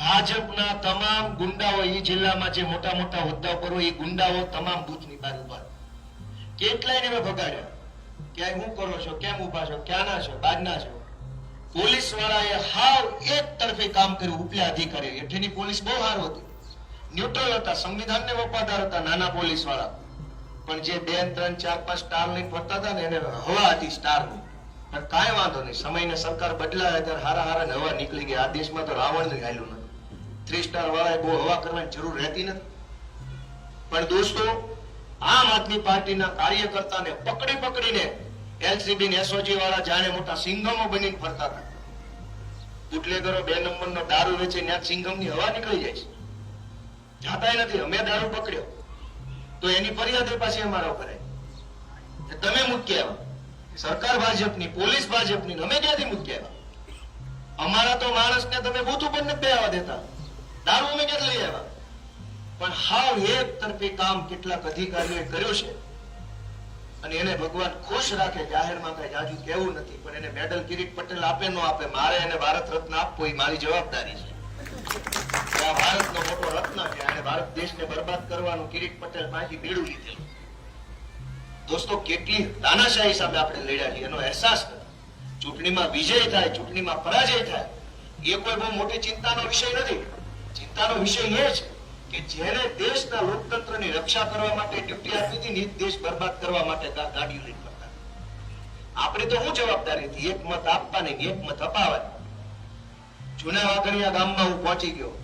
ભાજપના તમામ ગુંડાઓ, એ જિલ્લામાં જે મોટા મોટા હોદ્દા પર હોય એ ગુંડાઓ તમામ બૂથની બહાર ઉભા. કેટલાયને મેં ભગાડ્યા. ક્યાંય હું કરો છો, કેમ ઉભા છો, ક્યાંના છો, બાજના છો. પોલીસ વાળાએ હાવ એક તરફે કામ કર્યું. ઉપલા અધિકારી હેઠળની પોલીસ બહુ સારું હતી, ન્યુટ્રલ હતા, સંવિધાનને વફાદાર હતા નાના પોલીસ વાળા. પણ જે 2, 3, 4, 5 સ્ટાર લઈને ફરતા હતા ને એને હવા હતી સ્ટારની. પણ કાંઈ વાંધો નહીં, સમયને સરકાર બદલાય ત્યારે હારા હવા નીકળી ગયા. આ દેશમાં તો રાવણ હાલ્યું નથી. 3 સ્ટાર વાળાએ બહુ હવા કરવાની જરૂર રહેતી નથી. પણ દોસ્તો આમ આદમી પાર્ટીના કાર્યકર્તાને પકડીને એલસીબી ને એસઓજી વાળા જાણે મોટા સિંઘમો બનીને ફરતા હતા. બુટલેગરો 2 નંબરનો દારૂ વેચે ત્યાં સિંઘમની હવા નીકળી જાય છે. જાતાય નથી. અમે દારૂ પકડ્યો તો એની ફરિયાદ પાછી અમારા ઉપર આવી. તમે મૂકી આવ્યા સરકાર ભાજપની, પોલીસ ભાજપની, અમે ક્યાંથી મૂકી આવ્યા? અમારા તો માણસને તમે બૂથ ઉપર નથી બેસવા દેતા. દારૂ અમે ક્યાંથી લઈ આવ્યા? પણ હાવ એક તરફી કામ કેટલાક અધિકારીઓએ કર્યું છે અને એને ભગવાન ખુશ રાખે. જાહેરમાં કઈ જાજુ કેવું નથી, પણ એને મેડલ કિરીટ પટેલ આપે ન આપે, મારે એને ભારત રત્ન આપવો એ મારી જવાબદારી છે. આ ભારતનો મોટો રત્ન છે અને ભારત દેશને બરબાદ કરવાનું કિરીટ પટેલ પાસેથી બીડું લીધેલું. દોસ્તો, કેટલી તાનાશાહી સામે આપણે લડ્યા છીએ એનો અહેસાસ નથી. ચૂંટણીમાં વિજય થાય, ચૂંટણીમાં પરાજય થાય એ કોઈ બહુ મોટી ચિંતાનો વિષય નથી. ચિંતાનો વિષય એ છે કે જેને દેશના લોકતંત્રની રક્ષા કરવા માટે ડ્યુટી આપી હતી ને દેશ બરબાદ કરવા માટે ગાડીઓ લઈને ફરતા. આપણે તો શું જવાબદારી હતી? એક મત આપવાની, એક મત અપાવવાની. જૂના વાઘણિયા ગામમાં હું પહોંચી ગયો.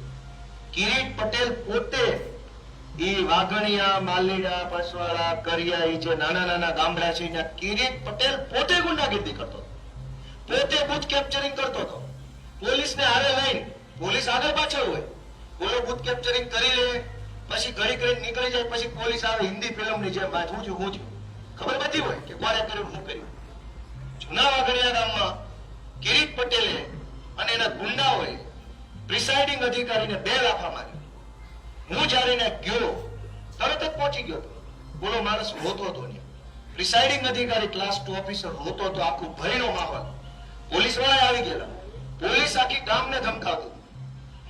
કિરીટ પટેલ પોતે એ વાઘણિયા, માલીડા, પસવાડા, કરિયા, એ જે નાના ગામડા છે ત્યાં કિરીટ પટેલ પોતે ગુંડાગીરી કરતો હતો. પોતે બૂથ કેપ્ચરિંગ કરતો હતો. પોલીસને હારે લઈને, પોલીસ આગળ પાછળ હોય, બોલો બૂથ કેપ્ચરિંગ કરી લે, પછી ઘડી કરીને નીકળી જાય, પછી પોલીસ આવે હિન્દી ફિલ્મની જેમ હું છું ખબર બધી હોય કે કોણે કર્યું, શું કર્યું. જૂના વાઘણિયા ગામમાં કિરીટ પટેલે અને એના ગુંડાઓએ પ્રિસાઇડિંગ અધિકારીને 2 લાફા માર્યા. હું જયારે ગયો તરત જ પહોંચી ગયો હતો. બોલો માણસ રોતો હતો ને. પ્રિસાઇડિંગ અધિકારી ક્લાસ 2 ઓફિસર રોતો હતો. આખું ભયનો માહોલ. પોલીસ વાળા આવી ગયેલા. પોલીસ આખી ગામને ધમકાવતી.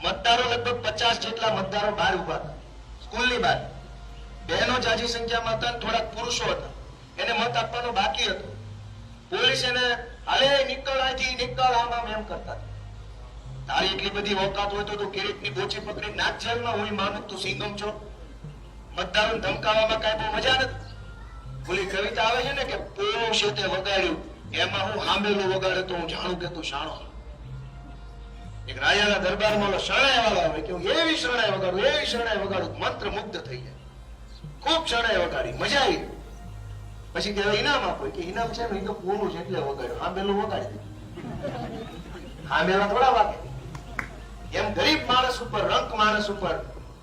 મતદારો લગભગ 50 જેટલા મતદારો બહાર ઉભા હતા, સ્કૂલની બહાર. બહેનો જાજી સંખ્યામાં હતા, થોડાક પુરુષો હતા. એને મત આપવાનો બાકી હતો. પોલીસ એને હાલે નીકળ, અહીંથી નીકળ, આમ એમ કરતા. તારી એટલી બધી ઓકાત હોય તો તું કિરીટની બોચી પકડી નાક જેલમાં. હું માનું તું સિંગમ છો. મતદારોને ધમકાવવામાં કઈ બહુ મજા નથી. બોલી કવિતા આવે છે ને કે પોળું છે તે વગાડ્યું, એમાં હું હાંભેલું વગાડે તો હું જાણું કે તું શાણો. એક રાજાના દરબારમાં શરણાઈ વાળો આવે કે હું એવી શરણાઈ વગાડું મંત્ર મુગ્ધ થઈ જાય. ખૂબ શરણાઈ વગાડી, મજા આવી. પછી કહેવાય ઇનામ આપો, કે ઇનામ છે ને એ તો પોળું છે એટલે વગાડ્યું, હાંભેલું વગાડી. હાંભેલા થોડા વાગે. એમ ગરીબ માણસ ઉપર, રંક માણસ ઉપર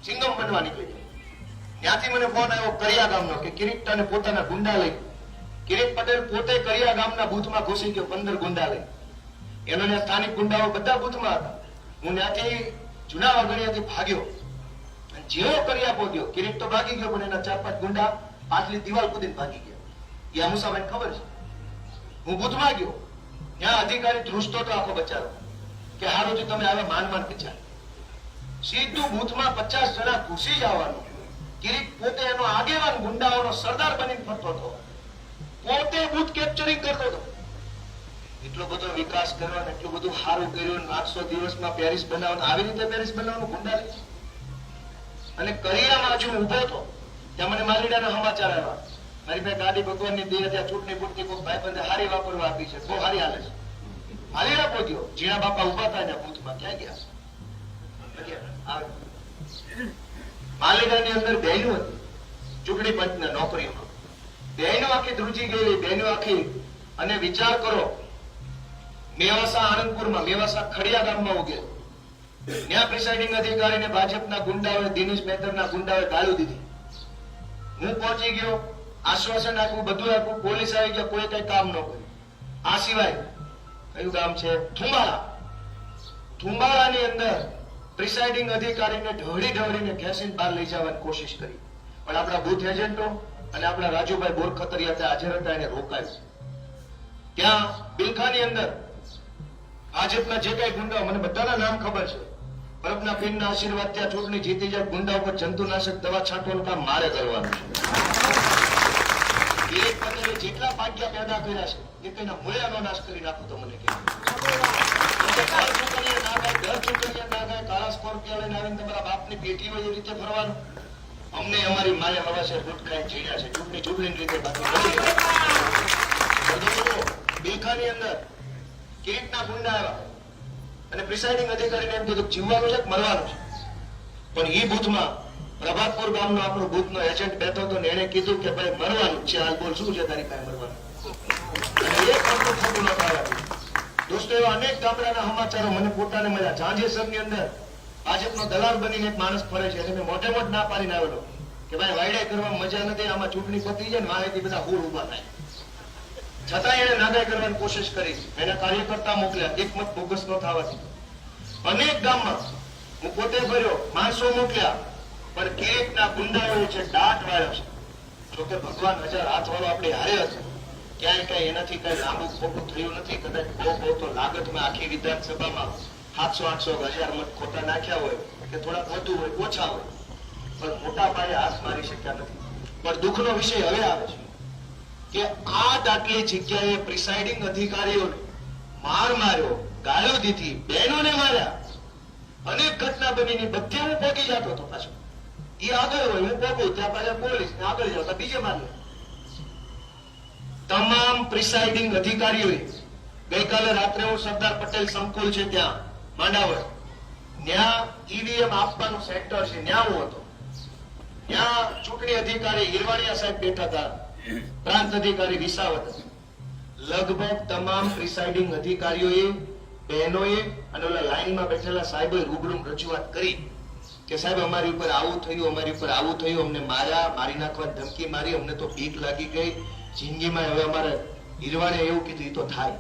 સિંગમ બનવા નીકળી જાય. ત્યાંથી મને ફોન આવ્યો કરિયા ગામનો કે કિરીટ અને પોતાના ગુંડા લઈ. કિરીટ પટેલ પોતે કરિયા ગામના બૂથમાં ઘૂસી ગયો 15 ગુંડા લઈ. એના સ્થાનિક ગુંડાઓ બધા બૂથમાં હતા. હું ત્યાંથી જૂના વાઘણિયાથી ભાગ્યો. જેવો કરિયા પહોંચ્યો, કિરીટ તો ભાગી ગયો, પણ એના 4-5 ગુંડા પાછલી દિવાલ કૂદીને ભાગી ગયા. એ મુસાફાઈને ખબર છે. હું બૂથમાં ગયો, ત્યાં અધિકારી ધ્રુસતો તો આખો બચારો કે હારું જો તમે આવ્યા માન બચાર. સીધું બૂથમાં 50 જણા ઘૂસી જવાનું. કિરીટ પોતે એનો આગેવાન, ગુંડાઓનો સરદાર બનીને ફરતો હતો. પોતે બૂથ કેપ્ચરિંગ કરતો હતો. એટલો બધો વિકાસ કરવાનો, એટલું બધું સારું કર્યું. 800 દિવસમાં પેરિસ બનાવવાનું, આવી રીતે પેરિસ બનાવવાનું ગુંડા લે. અને કરિયામાં હજુ ઉભો હતો ત્યાં મને માલીડાના સમાચાર આવ્યા. મારી પાસે ગાડી ભગવાનની દે, ત્યાં ચૂંટણી પૂરતી કોઈ ભાઈબંધે હારી વાપરવા આપી છે, બહુ હારી હાલે છે. માલીડા પહોંચ્યો, જીણા બાપા ઉભા હતા ત્યાં બૂથમાં. ક્યાં ગયા? માલીડાની અંદર બહેનો હતી, ચૂંટણી પંચના નોકરીમાં. બહેનો આખી ધ્રુજી ગયેલી, બહેનો આખી. અને વિચાર કરો, મેવાસા આનંદપુરમાં, મેવાસા ખડિયા ગામમાં ઉગે, ત્યાં પ્રિસાઇડિંગ અધિકારીને ભાજપના ગુંડાઓએ, દિનેશ મહેતરના ગુંડાઓએ ગાળું દીધી. હું પહોંચી ગયો, આશ્વાસન આપ્યું, બધું આપ્યું. પોલીસ આવી ગયા, કોઈ કઈ કામ ન કર્યું. આ સિવાય કયું ગામ છે? થુંબાળા. થુંબાળાની અંદર પ્રિસાઇડિંગ અધિકારીને ઢળીને ખેંચીને બહાર લઈ જવાની કોશિશ કરી, પણ આપણા બૂથ એજન્ટો અને આપણા રાજુભાઈ બોરખતરિયા ત્યાં હાજર હતા, એને રોકાયું. ત્યાં બિલખાની અંદર ભાજપના જે કઈ ગુંડાઓ, મને બધાના નામ ખબર છે, બરફના પીરના આશીર્વાદ ત્યાં ચૂંટણી જીતી જાય, ગુંડા ઉપર જંતુનાશક દવા છાંટવાનું કામ મારે કરવાનું છે. કિરીટ પટેલે જેટલા ભાગ્યા પેદા કર્યા છે એ કઈના મૂળિયાનો નાશ કરી નાખું તો મને કહેવાય. કાળા સ્કોર્પિયો લઈને આવીને તમારા બાપની પેટી હોય એ રીતે ફરવાનું. અમને અમારી માએ હવાશે બૂટ ખાઈને ચીડ્યા છે, ચૂંટણી રીતે બાકી. બિલખાની અંદર કિરીટના ગુંડા આવ્યા અને પ્રિસાઇડિંગ અધિકારીને એમ કીધું જીવવાનું છે કે મરવાનું છે. પણ એ બૂથમાં પ્રભાતપુર ગામનો આપણો બૂથનો એજન્ટ બેઠો હતો ને એને કીધું કે ભાઈ મરવાનું જ છે, હાલ બોલ શું છે તારી પાસે મરવાનું? અને એક પણ ખોટું નહોતું આવ્યું. દોસ્તો, એવા અનેક ગામડાના સમાચારો મને પોતાને મળ્યા. ઝાંઝેસરની અંદર ભાજપનો દલાલ બનીને એક માણસ ફરે છે, એને મોઢે મોઢ ના પાડીને આવેલો કે ભાઈ વાયડા કરવામાં મજા નથી, આમાં ચૂંટણી પતી જાય ને વાહેથી બધા હુર ઉભા થાય. છતાં એને નાગાઈ કરવાની કોશિશ કરી. એના કાર્યકર્તા મોકલ્યા, એક મત બોગસ ન થવા દીધો. અનેક ગામમાં હું પોતે ફર્યો, માણસો મોકલ્યા, પણ કિરીટના ગુંડાઓ છે, દાટ વાળ્યો છે. જોકે ભગવાન 1000 હાથ વાળો આપણે હારે હશે, ક્યાંય કઈ એનાથી કઈ લાંબુ ખોટું થયું નથી. કદાચ બહુ તો લાગતમાં આખી વિધાનસભામાં 700-800 1000 મત ખોટા નાખ્યા હોય કે થોડાક વધુ હોય, ઓછા હોય, પણ મોટા પાયે હાથ મારી શક્યા નથી. પણ દુઃખનો વિષય હવે આવે છે કે આ દાખલી જગ્યાએ પ્રિસાઇડિંગ અધિકારીઓને માર માર્યો, ગાળો દીધી, બહેનોને માર્યા, અનેક ઘટના બનીની બધે હું પહોંચી જતો હતો. પાછો એ આગળ હોય, હું પહોંચું ત્યાં પાછા પોલીસ ને આગળ જાવ તો બીજે મારે. તમામ પ્રિસાઇડિંગ અધિકારીઓએ ગઈકાલે રાત્રે હું સરદાર પટેલ સંકુલ છે ત્યાં માંડાવર, ત્યાં ઈવીએમ આપવાનું સેન્ટર છે, ત્યાં હું હતો. ત્યાં ચૂંટણી અધિકારી હિરવાણિયા સાહેબ બેઠા હતા, પ્રાંત અધિકારી વિસાવદર. લગભગ તમામ પ્રિસાઇડિંગ અધિકારીઓએ, બહેનોએ અને ઓલા લાઈનમાં બેઠેલા સાહેબોએ રૂબરૂ રજૂઆત કરી કે સાહેબ અમારી ઉપર આવું થયું, અમારી ઉપર આવું થયું, અમને માર્યા, મારી નાખવાની ધમકી મારી, અમને તો બીક લાગી ગઈ જિંદગીમાં. હવે અમારે હિરવાણે એવું કીધું, એ તો થાય.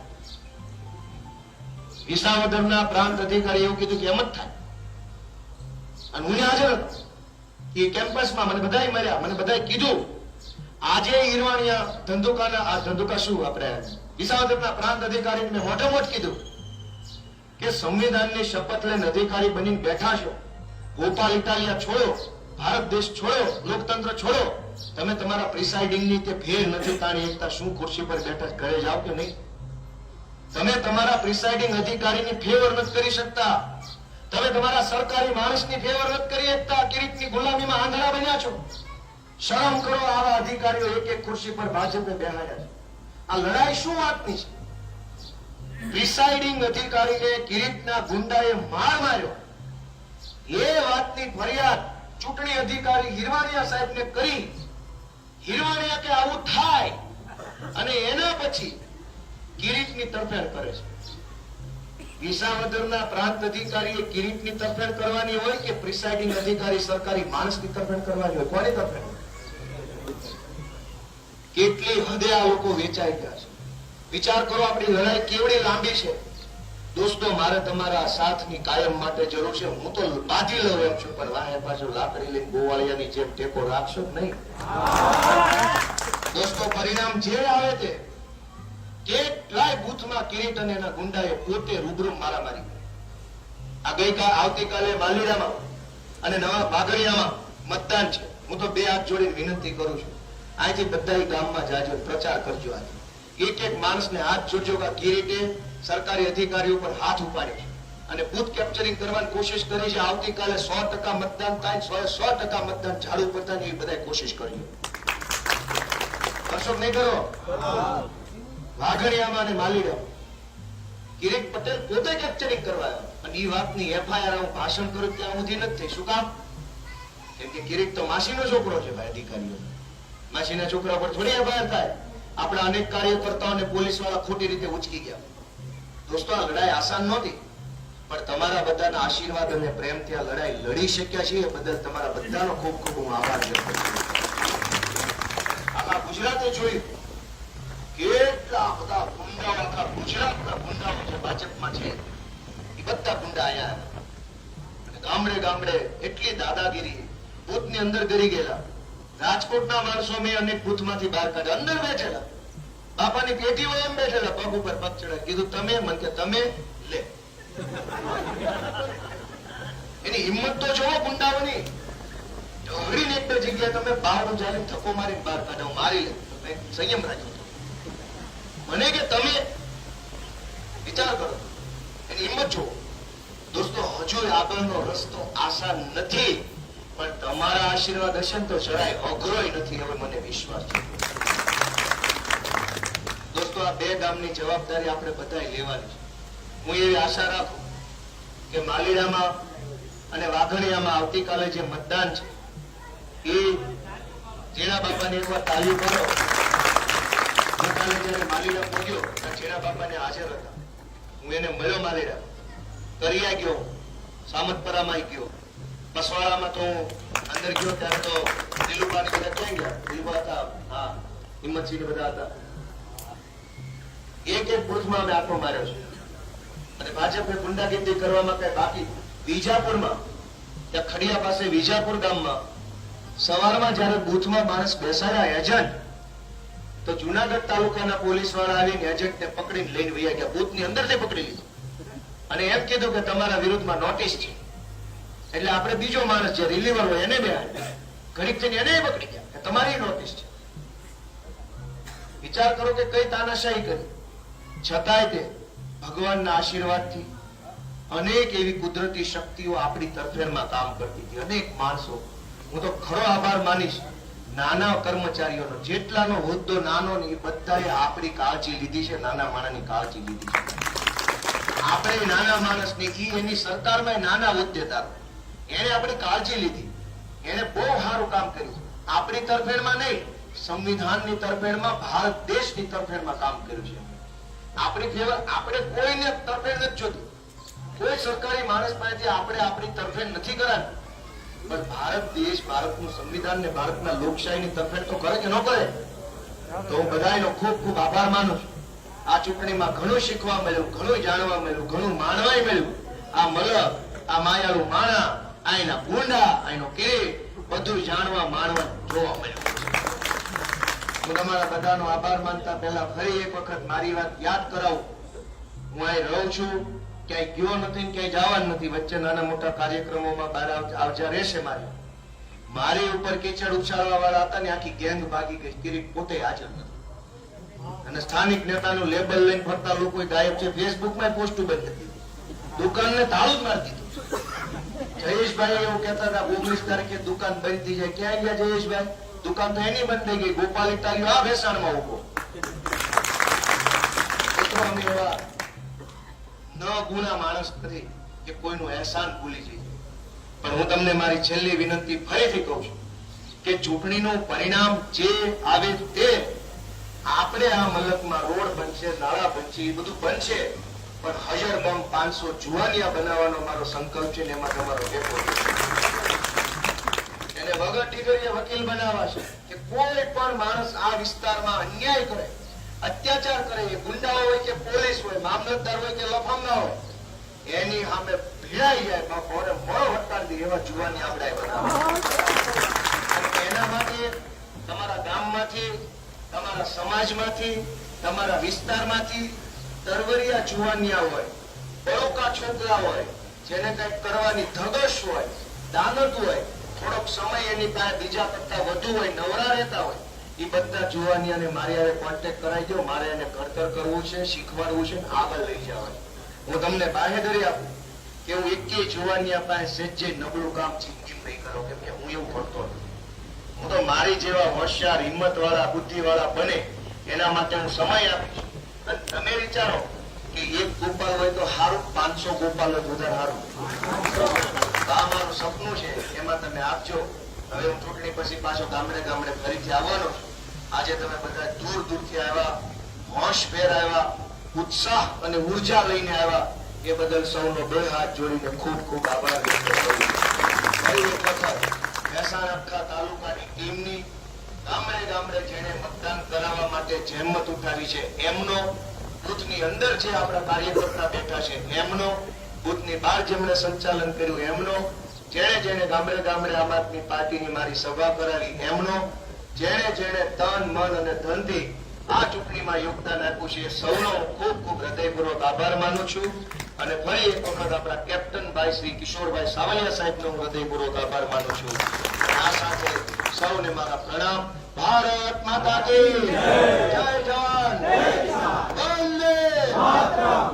વિસાવદરના પ્રાંત અધિકારી એવું કીધું કે એમ જ થાય. અને હું હાજર હતો એ કેમ્પસમાં, મને બધાય મળ્યા, મને બધાય કીધું. આજે હિરવાણિયા ધંધુકા શું આપણે વિસાવદરના પ્રાંત અધિકારીને મેં મોઢે મોઢ કીધું કે સંવિધાનની શપથ લઈને અધિકારી બનીને બેઠા છો, ગોપાલ ઇટાલિયા છોડો, ભારત દેશ છોડો, લોકતંત્ર છોડો. તમે તમારા પ્રિસાઇડિંગની તે ફેર નથી તાણી એકતા, શું ખુરશી પર બેઠા ઘરે જાવ કે નહીં? તમે તમારા પ્રિસાઇડિંગ અધિકારીની ફેવર નથી કરી શકતા, તમે તમારા સરકારી માણસની ફેવર નથી કરી શકતા. કિરીટની ગુલામીમાં આંધળા બન્યા છો. શરમ કરો. આવા અધિકારીઓ એક એક ખુરશી પર ભાજપે બેહાડ્યા છે. આ લડાઈ શું વાતની છે? પ્રિસાઇડિંગ અધિકારીને કિરીટના ગુંડાએ માર માર્યો, એ વાતની ફરિયાદ ચૂંટણી અધિકારી હિરવાણિયા સાહેબને કરી. હિરવાણિયા કે આવું થાય અને એના પછી કિરીટની તરફેણ કરે છે. વિસાવદરના પ્રાંત અધિકારીએ કિરીટની તરફેણ કરવાની હોય કે પ્રિસાઇડિંગ અધિકારી સરકારી માણસની તરફેણ કરવાની હોય? કોની તરફેણ? કેટલી હદે આ લોકો વેચાઈ ગયા છે. વિચાર કરો, આપણી લડાઈ કેવડી લાંબી છે. દોસ્તો, મારે તમારા સાથની કાયમ માટે જરૂર છે. હું તો બાજી લઉં એમ છું, પણ વાહે પાછું લાકડી લઈને ગોવાળિયાની જેમ ટેકો રાખશો જ નહીં. દોસ્તો, પરિણામ જે આવે તે કેટલાય બૂથમાં કિરીટ અને એના ગુંડાએ પોતે રૂબરૂ મારામારી કરી. આવતીકાલે માલીડામાં અને નવા બાગડિયામાં મતદાન છે. હું તો બે હાથ જોડીને વિનંતી કરું છું, અહીંથી બધા ગામમાં જાજો, પ્રચાર કરજો. આજે એક એક માણસને હાથ જોડજો કે કિરીટે સરકારી અધિકારીઓ પર હાથ ઉપાડ્યો છે અને બૂથ કેપ્ચરિંગ કરવાની કોશિશ કરી છે. આવતીકાલે 100% મતદાન થાય, 100% મતદાન ઝાડુ પડતાની એ બધા કોશિશ કરજો. કરશો નહીં કરો? વાઘડિયામાં અને માલીડામાં કિરીટ પટેલ પોતે કેપ્ચરિંગ કરવા આવ્યો અને એ વાતની એફઆઈઆર હું ભાષણ કરું ત્યાં સુધી નથી થઈ. શું કામ? કેમ કે કિરીટ તો માસીનો છોકરો છે ભાઈ. અધિકારીઓ માસીના છોકરા પર થોડી એફઆઈઆર થાય. આપણા અનેક કાર્યકર્તાઓને પોલીસ વાળા ખોટી રીતે ઉચકી ગયા. દોસ્તો, આ લડાઈ આસાન નહોતી, પણ તમારા બધાના આશીર્વાદ અને પ્રેમથી આ લડાઈ લડી શક્યા છીએ. બદલ તમારા બધાનો ખૂબ ખૂબ હું આભાર વ્યક્ત કરું છું. આખા ગુજરાતે જોયું કેટલા બધા ગુંડાઓ, આખા ગુજરાતના ગુંડાઓ જે ભાજપમાં છે એ બધા ગુંડા અહીંયા ગામડે ગામડે એટલી દાદાગીરી, બૂથની અંદર ગરી ગયેલા. રાજકોટના માણસો મેં અનેક બૂથમાંથી બહાર કાઢ્યા, અંદર બેઠેલા, બાપાની પેટી હોય એમ બેઠેલા, પગ ઉપર પગ ચડાવી. કીધું તમે, મન કે તમે લે. એની હિંમત તો જોવો ગુંડાઓની. ઢોળીને એક બે જગ્યાએ તમે બાવડું ચાલીને થપ્પો મારીને બહાર કાઢો, મારી લે. સંયમ રાખજો. મને કે તમે વિચાર કરો, એની હિંમત જુઓ. દોસ્તો, હજુ આગળનો રસ્તો આસાન નથી, પણ તમારા આશીર્વાદ હશે ને તો જરાય અઘરોય નથી, હવે મને વિશ્વાસ છે. દોસ્તો, આ બે ગામની જવાબદારી આપણે બધાએ લેવાની છે. હું એવી આશા રાખું કે માલીડામાં અને વાઘડિયામાં આવતીકાલે જે મતદાન છે એ જેના બાપાને એકવાર તાલીમ કરો. હું કાલે જ્યારે માલીડા પહોંચ્યો ત્યારે જેના બાપાને હાજર હતા. હું એને મળ્યો માલીડા, કરિયા ગયો, સામતપરામાં ગયો, પસવાડામાં તો અંદર ગયો ત્યારે તો દિલુબાની બધા ક્યાં ગયા? દિલુબા હતા, હા, હિંમતસિંહ ને બધા હતા. એક બુથમાં અમે આંખો માર્યો છે. અને ભાજપે ગુંડાગીરી કરવામાં કઈ બાકી. વિજાપુરમાં, ત્યાં ખડિયા પાસે વિજાપુર ગામમાં સવારમાં જયારે બુથમાં માણસ બેસાડ્યા એજન્ટ, તો જુનાગઢ તાલુકાના પોલીસ વાળા આવીને એજન્ટને પકડીને લઈને વયા ગયા. બુથની અંદરથી પકડી લીધો અને એમ કીધું કે તમારા વિરુદ્ધમાં નોટિસ છે. એટલે આપણે બીજો માણસ જે રિલીવર હોય એને બે ઘડીક થઈને એને પકડી ગયા કે તમારી નોટિસ છે. વિચાર કરો કે કઈ તાનાશાહી કરી. છતાંય તે ભગવાનના આશીર્વાદથી અનેક એવી કુદરતી શક્તિઓ આપણી તરફેણમાં કામ કરતી હતી. અનેક માણસો, હું તો ખરો આભાર માનીશ નાના કર્મચારીઓનો. જેટલાનો હોદ્દો નાનો ને એ બધાએ આપણી કાળજી લીધી છે, નાના માણસની કાળજી લીધી છે. આપણે નાના માણસની એની સરકારમાં નાના હોદ્દેદાર, એને આપણી કાળજી લીધી. એને બહુ સારું કામ કર્યું. આપણી તરફેણમાં નહીં, સંવિધાનની તરફેણમાં, ભારત દેશની તરફેણમાં કામ કર્યું છે. આપણી ફેવર આપણે કોઈને તરફેણ નથી જોતી. કોઈ સરકારી માણસ પાસેથી આપણે આપણી તરફેણ નથી કરાવી. પણ ભારત દેશ, ભારતનું સંવિધાન ને ભારતના લોકશાહીની તરફેણ તો કરે કે ન કરે? તો હું બધાનો ખૂબ ખૂબ આભાર માનું છું. આ ચૂંટણીમાં ઘણું શીખવા મળ્યું, ઘણું જાણવા મળ્યું, ઘણું માનવાય મળ્યું. આ મલક, આ માયાળુ માણા, આયના ગુંડા, આયનો કિરીટ, બધું જાણવા માણવા જોવા મળ્યું. હું તમારા બધાનો આભાર માનતા પહેલા ફરી એક વખત મારી વાત યાદ કરાવું. હું અહીં રહું છું, ક્યાંય ગયો નથી, ક્યાંય જવાનું નથી. વચ્ચે નાના મોટા કાર્યક્રમોમાં બહાર આવજા રહેશે. મારી ઉપર કીચડ ઉછાળવા વાળા હતા ને આખી ગેંગ ભાગી ગઈ. કિરીટ પોતે હાજર નથી. અને સ્થાનિક નેતાનું લેબલ લઈને ફરતા લોકો ગાયબ છે. ફેસબુકમાં પોસ્ટ બંધ હતી, દુકાનને તાળું જ મારી દીધું. જયેશભાઈ એવું કહેતા હતા 19 તારીખે દુકાન બંધ થઈ જાય. ક્યાં ગયા જયેશભાઈ? દુકાન તો એની બંધ થઈ ગઈ. ગોપાલ ઇટાલીઓ આ ભેસાણમાં ઉભો. અમે એવા ન ગુના માણસ નથી કે કોઈનું અહેસાન ભૂલી જઈએ. પણ હું તમને મારી છેલ્લી વિનંતી ફરીથી કહું છું કે ચૂંટણીનું પરિણામ જે આવે તે આપણે આ મલકમાં રોડ બનશે, નાળા બનશે, એ બધું બનશે. પણ હજર બમ 500 જુવાનિયા બનાવવાનો મારો સંકલ્પ છે ને એમાં તમારો ટેકો છે. એને વગર ટીકરીએ વકીલ બનાવવા છે કે કોઈ પણ માણસ આ વિસ્તારમાં અન્યાય કરે, અત્યાચાર કરે, એ ગુંડાઓ હોય કે પોલીસ હોય, મામલતદાર હોય કે લફંગા હોય, એની સામે ભીડાઈ જાય, બપોરે મોડો વટાડી દે એવા જુવાની આપણે બનાવવા. એના માટે તમારા ગામમાંથી, તમારા સમાજમાંથી, તમારા વિસ્તારમાંથી તરવરિયા જુવાનિયા હોય, બળોકા છોકરા હોય, જેને કંઈક કરવાની ધગશ હોય, દાનત હોય, થોડોક સમય એની પાસે બીજા કરતા વધુ હોય, નવરા રહેતા હોય, એ બધા જુવાનિયાને મારી હારે કોન્ટેક્ટ કરાવી દો. મારે એને ઘડતર કરવું છે, શીખવાડવું છે, આગળ લઈ જવાનું. હું તમને બાહેધરી આપું કે હું એકેય જુવાનિયા પાસે સહેજે નબળું કામ જિંદગી નહીં કરો, કેમ કે હું એવું કરતો નથી. હું તો મારી જેવા હોશિયાર, હિંમત વાળા, બુદ્ધિ વાળા બને એના માટે હું સમય આપીશ. અને તમે વિચારો કે એક ગોપાલ હોય તો સારું, 500 ગોપાલ હોય વધારે સારું. આ મારું સપનું છે, એમાં તમે આપજો. હવે હું ચૂંટણી પછી પાછો ગામડે ગામડે ફરીથી આવવાનો છું. આજે તમે બધા દૂર દૂરથી આવ્યા, હોશભેર આવ્યા, ઉત્સાહ અને ઉર્જા લઈને આવ્યા, એ બદલ સૌનો બે હાથ જોડીને ખૂબ ખૂબ આભાર વ્યક્ત કરું. ફરી એક વખત મહેસાણા આખા તાલુકાની ટીમની ગામડે ગામડે જેને મતદાન કરાવવા માટે જહેમત ઉઠાવી છે એમનો, બુથની અંદર જે આપણા કાર્યકર્તા બેઠા છે એમનો, બુથની બહાર જેમણે સંચાલન કર્યું એમનો, જેણે જેણે ગામડે ગામડે આમ આદમી પાર્ટીની મારી સભા કરાવી એમનો, જેણે જેણે તન, મન અને ધનથી આ ચૂંટણીમાં યોગદાન આપ્યું છે, સૌનો ખૂબ ખૂબ હૃદયપૂર્વક આભાર માનું છું. અને ફરી એક વખત આપણા કેપ્ટન ભાઈ શ્રી કિશોરભાઈ સાવલિયા સાહેબનો હું હૃદયપૂર્વક આભાર માનું છું. આ સાથે સૌને મારા પ્રણામ. ભારત માતા કી જય, જવાન વંદે માતરમ.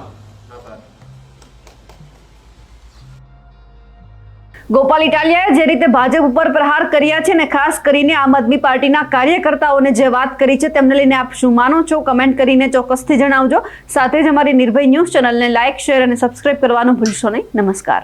ગોપાલ ઇટાલિયાએ જે રીતે ભાજપ ઉપર પ્રહાર કર્યા છે ને ખાસ કરીને આમ આદમી પાર્ટીના કાર્યકર્તાઓને જે વાત કરી છે તેમને લઈને આપ શું માનો છો કમેન્ટ કરીને ચોક્કસથી જણાવજો. સાથે જ અમારી નિર્ભય ન્યૂઝ ચેનલને લાઇક, શેર અને સબસ્ક્રાઇબ કરવાનું ભૂલશો નહીં. નમસ્કાર.